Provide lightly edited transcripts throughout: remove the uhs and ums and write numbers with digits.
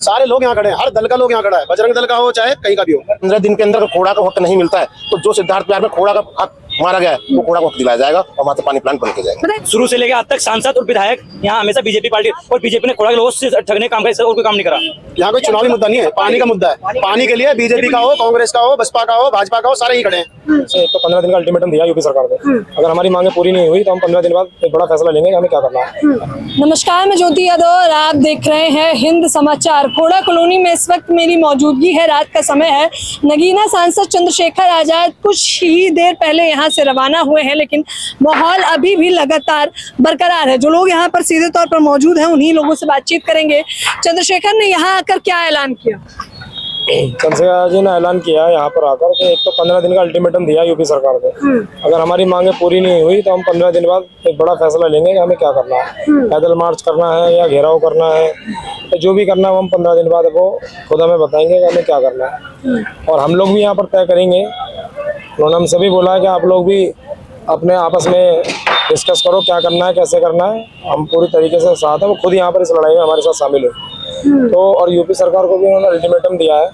सारे लोग यहाँ खड़े हैं, हर दल का लोग यहाँ खड़ा है, बजरंग दल का हो चाहे कहीं का भी हो। 15 दिन के अंदर खोड़ा का हक नहीं मिलता है, तो जो सिद्धार्थ बिहार में खोड़ा का हक मारा गया है वो खोड़ा को हक दिलाया जाएगा और वहाँ से पानी प्लांट बन के जाएगा। शुरू से लेकर आज तक सांसद और विधायक यहाँ हमेशा बीजेपी पार्टी और बीजेपी ने खोड़ा के लोगों से ठगने काम कर और कोई काम नहीं करा। यहाँ कोई चुनावी मुद्दा नहीं है, पानी का मुद्दा है। पानी के लिए बीजेपी का हो, कांग्रेस का हो, बसपा का हो, भाजपा का हो, सारे ही खड़े हैं। तो 15 दिन का अल्टीमेटम दिया यूपी सरकार को, अगर हमारी मांगे पूरी नहीं हुई तो हम 15 दिन बाद एक बड़ा फैसला लेंगे कि हमें क्या करना है। नमस्कार, मैं ज्योति यादव और आप देख रहे हैं हिंद समाचार। खोड़ा कॉलोनी में इस वक्त मेरी मौजूदगी है, रात का समय है। नगीना सांसद चंद्रशेखर आजाद कुछ ही देर पहले यहाँ से रवाना हुए हैं, लेकिन माहौल अभी भी लगातार बरकरार है। जो लोग यहाँ पर सीधे तौर पर मौजूद हैं उन्हीं लोगों से बातचीत करेंगे। चंद्रशेखर ने यहाँ आकर क्या ऐलान किया? चंद्रशेखर जी ने ऐलान किया यहाँ पर आकर कि एक तो 15 दिन का अल्टीमेटम दिया यूपी सरकार को, अगर हमारी मांगे पूरी नहीं हुई तो हम 15 दिन बाद एक बड़ा फैसला लेंगे कि हमें क्या करना है, पैदल मार्च करना है या घेराव करना है, तो जो भी करना है हम 15 दिन बाद वो खुद हमें बताएंगे कि हमें क्या करना है। और हम लोग भी यहाँ पर तय करेंगे। उन्होंने हम सभी बोला है कि आप लोग भी अपने आपस में डिस्कस करो क्या करना है, कैसे करना है। हम पूरी तरीके से साथ हैं, वो खुद यहाँ पर इस लड़ाई में हमारे साथ शामिल हुए। तो और यूपी सरकार को भी उन्होंने अल्टीमेटम दिया है।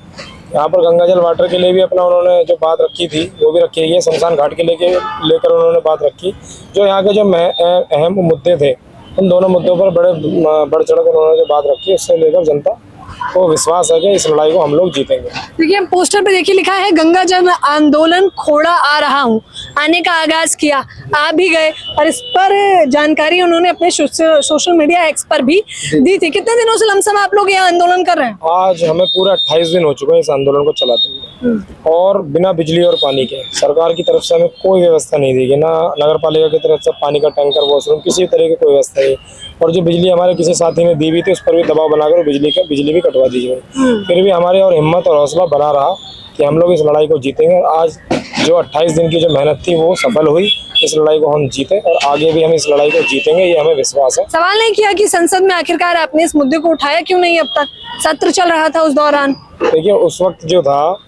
यहाँ पर गंगाजल वाटर के लिए भी अपना उन्होंने जो बात रखी थी वो भी रखी है। शमशान घाट के लेकर उन्होंने बात रखी। जो यहाँ के जो अहम मुद्दे थे उन दोनों मुद्दों पर बढ़ चढ़ कर उन्होंने जो बात रखी उससे लेकर जनता को विश्वास है कि इस लड़ाई को हम लोग जीतेंगे। देखिए पोस्टर पे देखिए लिखा है गंगा जल आंदोलन खोड़ा आ रहा हूँ, आने का आगाज किया, आप भी गए और इस पर जानकारी उन्होंने अपने सोशल मीडिया एक्स पर भी दी थी। कितने दिनों से लमसम आप लोग यहाँ आंदोलन कर रहे हैं? आज हमें पूरा 28 दिन हो चुके हैं इस आंदोलन को चलाते हुए, और बिना बिजली और पानी के सरकार की तरफ से हमें कोई व्यवस्था नहीं दी गई, ना नगर पालिका की तरफ से पानी का टैंकर, वॉशरूम, किसी तरह की कोई व्यवस्था नहीं। और जो बिजली हमारे किसी साथी ने दी हुई थी उस पर भी दबाव बनाकर बिजली भी कटवा दी गई। फिर भी हमारे और हिम्मत और हौसला बना रहा कि हम लोग इस लड़ाई को जीतेंगे। और आज जो 28 दिन की जो मेहनत थी वो सफल हुई। इस लड़ाई को हम जीते और आगे भी हम इस लड़ाई को जीतेंगे, ये हमें विश्वास है। सवाल नहीं किया कि संसद में आखिरकार आपने इस मुद्दे को उठाया क्यों नहीं? अब तक सत्र चल रहा था उस दौरान। देखिए उस वक्त जो था,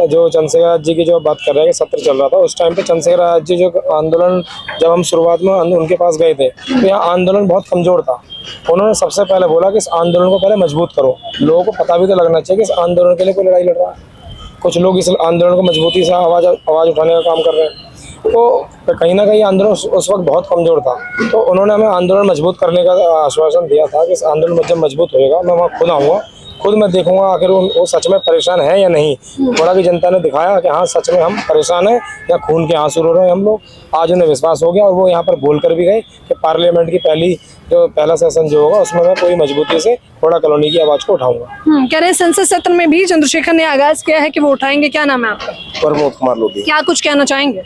जो चंद्रशेखर जी की जो बात कर रहे हैं कि सत्र चल रहा था, उस टाइम पे चंद्रशेखर जी जो आंदोलन जब हम शुरुआत में उनके पास गए थे तो यहाँ आंदोलन बहुत कमजोर था। उन्होंने सबसे पहले बोला कि इस आंदोलन को पहले मजबूत करो। लोगों को पता भी तो लगना चाहिए कि इस आंदोलन के लिए कोई लड़ाई लड़ रहा है। कुछ लोग इस आंदोलन को मजबूती से आवाज उठाने का काम कर रहे हैं, तो कहीं ना कहीं आंदोलन उस वक्त बहुत कमजोर था। तो उन्होंने हमें आंदोलन मजबूत करने का आश्वासन दिया था कि इस आंदोलन जब मजबूत होएगा मैं वहाँ खुद आऊँगा, खुद मैं देखूंगा आखिर वो सच में परेशान है या नहीं। थोड़ा भी जनता ने दिखाया कि हाँ सच में हम परेशान हैं या खून के आंसू रो रहे हैं हम लोग। आज उन्हें विश्वास हो गया और वो यहाँ पर बोल कर भी गए कि पार्लियामेंट की पहला सेशन जो होगा उसमें मैं पूरी मजबूती से खोड़ा कॉलोनी की आवाज को उठाऊंगा। कह रहे हैं संसद सत्र में भी चंद्रशेखर ने आगाज किया है कि वो उठाएंगे। क्या नाम है आपका? प्रमोद कुमार लोधी। क्या कुछ कहना चाहेंगे?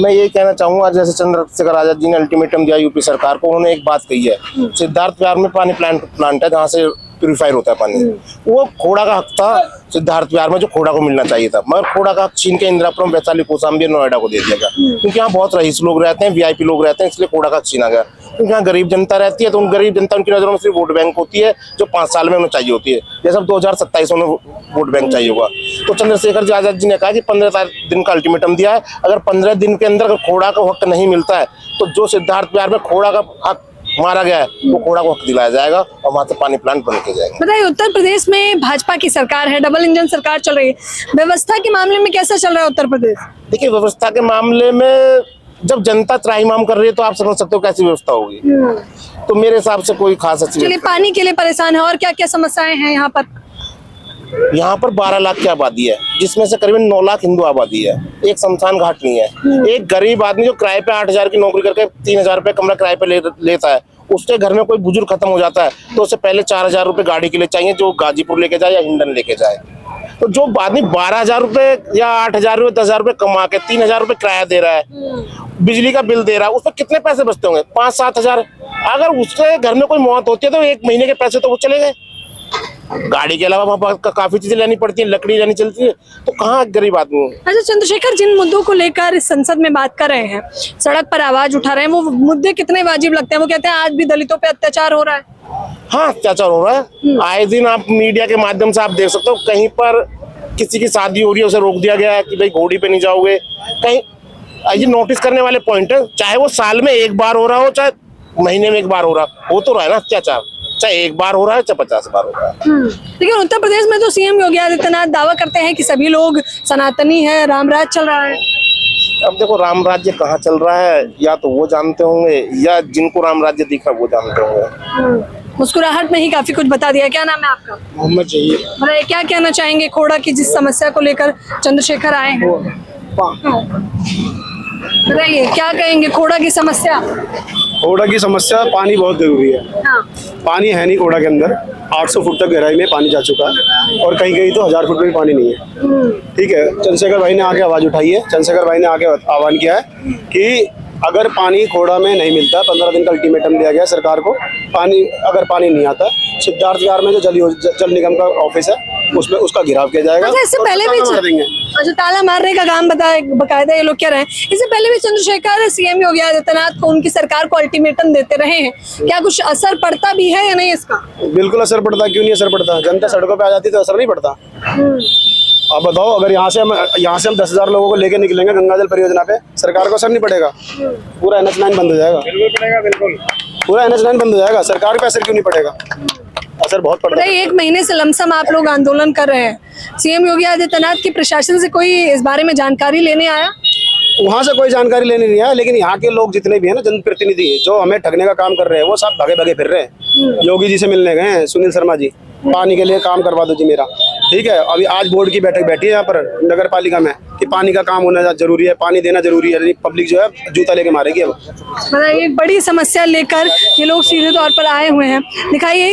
मैं ये कहना चाहूंगा, जैसे चंद्रशेखर आजाद जी ने अल्टीमेटम दिया यूपी सरकार को, उन्होंने एक बात कही है, सिद्धार्थ बिहार में पानी प्लांट है जहाँ से प्यूरिफायर होता है पानी, वो खोड़ा का हक था सिद्धार्थ बिहार में, जो खोड़ा को मिलना चाहिए था। मगर खोड़ा का हक छीन के इंदिरापुरम, वैशाली, कौशाम्बी, नोएडा को दे दिया गया, क्योंकि यहाँ बहुत रईस लोग रहते हैं, वीआईपी लोग रहते हैं, इसलिए खोड़ा का हक छीना गया। क्योंकि यहाँ गरीब जनता रहती है, तो उन गरीब जनता उनकी नजरों में सिर्फ वोट बैंक होती है, जो 5 साल में उन्हें चाहिए होती है। जैसे 2027 में वोट बैंक चाहिए होगा। तो चंद्रशेखर जी आजाद जी ने कहा कि 15 दिन का अल्टीमेटम दिया है, अगर 15 दिन के अंदर खोड़ा का हक नहीं मिलता है तो जो सिद्धार्थ बिहार में खोड़ा का हक मारा गया है वो खोड़ा को हक दिलाया जाएगा और वहाँ से पानी प्लांट बन के जाएगा। बताइए, उत्तर प्रदेश में भाजपा की सरकार है, डबल इंजन सरकार चल रही है, व्यवस्था के मामले में कैसा चल रहा है उत्तर प्रदेश? देखिए व्यवस्था के मामले में जब जनता त्राहिमाम कर रही है तो आप समझ सकते हो कैसी व्यवस्था होगी। तो मेरे हिसाब से कोई खास अच्छी। चलिए, पानी के लिए परेशान है और क्या क्या समस्याएं हैं यहाँ पर? यहाँ पर 12 लाख की आबादी है, जिसमें से करीबन 9 लाख हिंदू आबादी है। एक शमशान घाट नहीं है। एक गरीब आदमी जो किराए पे 8,000 की नौकरी करके 3,000 रुपए कमरा किराए पे लेता है, उसके घर में कोई बुजुर्ग खत्म हो जाता है तो उससे पहले 4,000 रुपए गाड़ी के लिए चाहिए, जो गाजीपुर लेके जाए या हिंडन लेके जाए। तो जो आदमी 12,000 रुपए या 8,000 रुपए 10,000 रुपए कमा के 3,000 रुपए किराया दे रहा है, बिजली का बिल दे रहा है, उस पर कितने पैसे बचते होंगे? 5-7 हजार। अगर उसके घर में कोई मौत होती है तो 1 महीने के पैसे तो वो चले गए। गाड़ी के अलावा वहाँ काफी चीजें लेनी पड़ती है, लकड़ी लेनी चलती है, तो कहाँ गरीब आदमी। अच्छा चंद्रशेखर, जिन मुद्दों को लेकर इस संसद में बात कर रहे हैं, सड़क पर आवाज उठा रहे हैं, वो मुद्दे कितने वाजिब लगते हैं? वो कहते हैं आज भी दलितों पे अत्याचार हो रहा है। हाँ, अत्याचार हो रहा है। आए दिन आप मीडिया के माध्यम से आप देख सकते हो, कहीं पर किसी की शादी हो रही है उसे रोक दिया गया है कि भाई घोड़ी पे नहीं जाओगे। कहीं ये नोटिस करने वाले पॉइंट है, चाहे वो साल में 1 बार हो रहा हो चाहे महीने में 1 बार हो रहा हो तो रहा है ना अत्याचार। चाहे एक बार हो रहा है चाहे 50 बार हो रहा है। लेकिन उत्तर प्रदेश में तो सीएम योगी आदित्यनाथ दावा करते हैं कि सभी लोग सनातनी है, रामराज चल रहा है। अब देखो राम राज्य कहाँ चल रहा है, या तो वो जानते होंगे या जिनको राम राज्य दिखा वो जानते होंगे। मुस्कुराहट में ही काफी कुछ बता दिया। क्या नाम है आपका? मोहम्मद चाहिए। बताइए क्या कहना चाहेंगे खोड़ा की जिस समस्या को लेकर चंद्रशेखर आए हैं? बताइए क्या कहेंगे खोड़ा की समस्या? खोड़ा की समस्या, पानी बहुत जरूरी है। हाँ। पानी है नहीं खोड़ा के अंदर, 800 फुट तक गहराई में पानी जा चुका है और कहीं कहीं तो 1000 फुट में भी पानी नहीं है। ठीक है, चंद्रशेखर भाई ने आके आवाज उठाई है, चंद्रशेखर भाई ने आके आह्वान किया है कि अगर पानी खोड़ा में नहीं मिलता, 15 दिन का अल्टीमेटम दिया गया सरकार को, अगर पानी नहीं आता, सिद्धार्थ विहार में जो जल निगम का ऑफिस है उसमें उसका घेराव किया जाएगा। अच्छा, इससे पहले भी अच्छा ताला मारने का काम बकायदा ये लोग कह रहे हैं। इससे पहले भी चंद्रशेखर सीएम योगी आदित्यनाथ को उनकी सरकार को अल्टीमेटम देते रहे हैं, क्या कुछ असर पड़ता भी है या नहीं इसका? बिल्कुल असर पड़ता, क्यों नहीं असर पड़ता? जनता सड़कों पे आ जाती तो असर नहीं पड़ता। आप बताओ, अगर यहाँ से हम 10,000 लोगों को लेकर निकलेंगे गंगा जल परियोजना पे, सरकार को असर नहीं पड़ेगा? पूरा NH9 बंद हो जाएगा। बिल्कुल पूरा NH9 बंद हो जाएगा, सरकार पे असर क्यों नहीं पड़ेगा? असर बहुत पड़ता है। एक महीने से लमसम आप लोग आंदोलन कर रहे हैं, सीएम योगी आदित्यनाथ की प्रशासन से कोई इस बारे में जानकारी लेने आया? वहाँ से कोई जानकारी लेने नहीं आया, लेकिन यहाँ के लोग जितने भी हैं ना, जनप्रतिनिधि जो हमें ठगने का काम कर रहे हैं, वो सब भागे भागे फिर रहे हैं। योगी जी से मिलने गए हैं, सुनील शर्मा जी, पानी के लिए काम करवा दो जी मेरा। ठीक है, अभी आज बोर्ड की बैठक बैठी है यहाँ पर नगर पालिका में कि पानी का काम होना जरूरी है, पानी देना जरूरी है। पब्लिक जो है जूता लेके मारेगी। अब एक बड़ी समस्या लेकर ये लोग सीधे तौर पर आए हुए हैं। दिखाइए,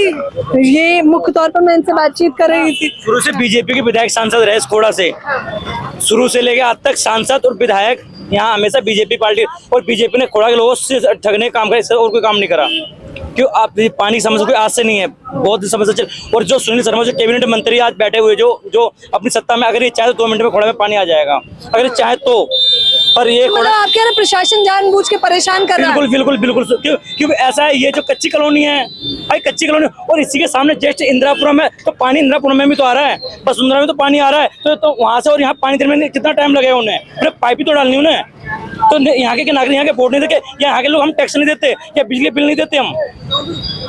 ये मुख्य तौर पर मैं इनसे बातचीत कर रही थी। शुरू से बीजेपी के विधायक सांसद रहे खोड़ा से, शुरू से लेके आज तक सांसद और विधायक यहाँ हमेशा बीजेपी पार्टी, और बीजेपी ने खोड़ा के लोगों से ठगने का काम करा, इससे और कोई काम नहीं करा। क्यों? आप पानी की समस्या कोई आज से नहीं है, बहुत समस्या चल। और जो सुनील शर्मा जो कैबिनेट मंत्री आज बैठे हुए, जो अपनी सत्ता में, अगर ये चाहे तो 2 मिनट में खोड़ा में पानी आ जाएगा, अगर ये चाहे तो। पर ये मतलब आप कह रहे हैं प्रशासन जानबूझ के परेशान कर रहा है? बिल्कुल। क्योंकि ऐसा है, ये जो कच्ची कॉलोनी है भाई, कच्ची कॉलोनी, और इसी के सामने जस्ट इंदिरापुरम है, तो पानी इंदिरापुरम में भी तो आ रहा है, वसुंधरा में तो पानी आ रहा है, तो वहां से और यहाँ पानी देने में कितना टाइम लगेगा उन्हें? पाइप ही तो डालनी उन्हें। तो यहाँ के नागरिक, यहाँ के वोट नहीं देते, यहाँ के लोग हम टैक्स नहीं देते या बिजली बिल नहीं देते हम।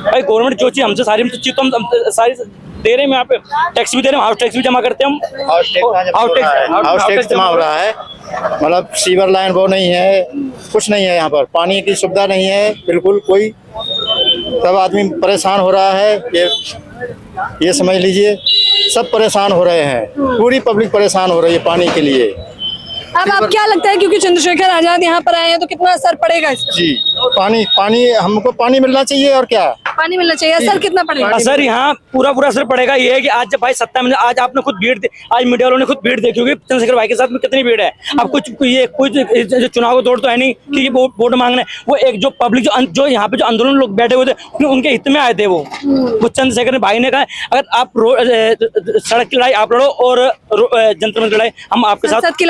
भाई गवर्नमेंट जो चीज हमसे सारी चीज तो हम सारी दे रहे हैं, यहाँ पे टैक्स भी दे रहे हैं, हाउस टैक्स भी जमा करते हैं हम। हाउस टैक्स जमा हो रहा है, मतलब सीवर लाइन वो नहीं है, कुछ नहीं है यहाँ पर, पानी की सुविधा नहीं है बिल्कुल कोई। सब आदमी परेशान हो रहा है, ये समझ लीजिए, सब परेशान हो रहे हैं, पूरी पब्लिक परेशान हो रही है पानी के लिए। अब आप क्या लगता है, क्योंकि चंद्रशेखर आजाद यहाँ पर आए हैं, तो कितना असर पड़ेगा इसका? जी, पानी हमको पानी मिलना चाहिए, और क्या पानी मिलना चाहिए। असर कितना पड़ेगा? असर यहाँ पूरा असर पड़ेगा। ये है कि आज जब भाई सत्ता में, आज आपने खुद भीड़, आज मीडिया वालों ने खुद भीड़ देखी होगी चंद्रशेखर भाई के साथ में कितनी भीड़ है। अब कुछ चुनाव को दौड़ तो है नहीं कि ये वोट मांगने, वो एक जो पब्लिक जो यहाँ पे जो आंदोलन लोग बैठे हुए थे, उनके हित में आए थे। वो चंद्रशेखर भाई ने कहा, अगर आप सड़क की लड़ाई आप लड़ो और जनता की लड़ाई हम आपके साथ, संसद की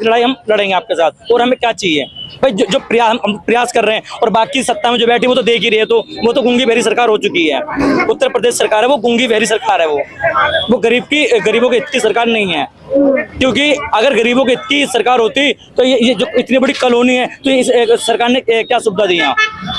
लड़ाई हम लड़ेंगे आपके साथ। और हमें क्या चाहिए भाई? जो हम प्रयास कर रहे हैं, और बाकी सत्ता में जो बैठी वो तो देख ही रही है, तो वो तो गूंगी बहरी सरकार हो चुकी है। उत्तर प्रदेश सरकार है वो गूंगी बहरी सरकार है, वो गरीबों के हित की सरकार नहीं है। क्योंकि अगर गरीबों के हित की सरकार होती तो ये जो इतनी बड़ी कॉलोनी है, तो इस सरकार ने क्या सुविधा दी यहाँ?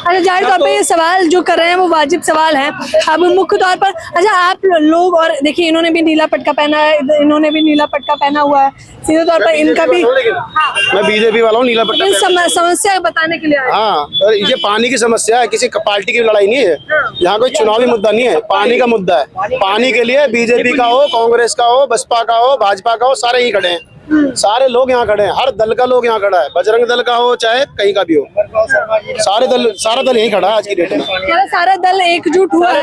अच्छा, जाहिर तौर पे ये सवाल जो कर रहे हैं वो वाजिब सवाल है। अब मुख्य तौर पर अच्छा आप लोग, और देखिए इन्होंने भी नीला पटका पहना है, इन्होंने भी नीला पटका पहना हुआ है, सीधे तौर पर इनका भी। मैं बीजेपी वाला हूँ, नीला पटका समस्या बताने के लिए आए। हाँ, ये पानी की समस्या है, किसी पार्टी की लड़ाई नहीं है यहाँ, कोई चुनावी मुद्दा नहीं है, पानी का मुद्दा है। पानी के लिए बीजेपी का हो, कांग्रेस का हो, बसपा का हो, भाजपा का हो, सारे ही खड़े हैं। सारे लोग यहाँ खड़े हैं, हर दल का लोग यहाँ खड़ा है, बजरंग दल का हो चाहे कहीं का भी हो, सारा दल यहीं खड़ा है आज की डेट में। सारा दल एकजुट हुआ है।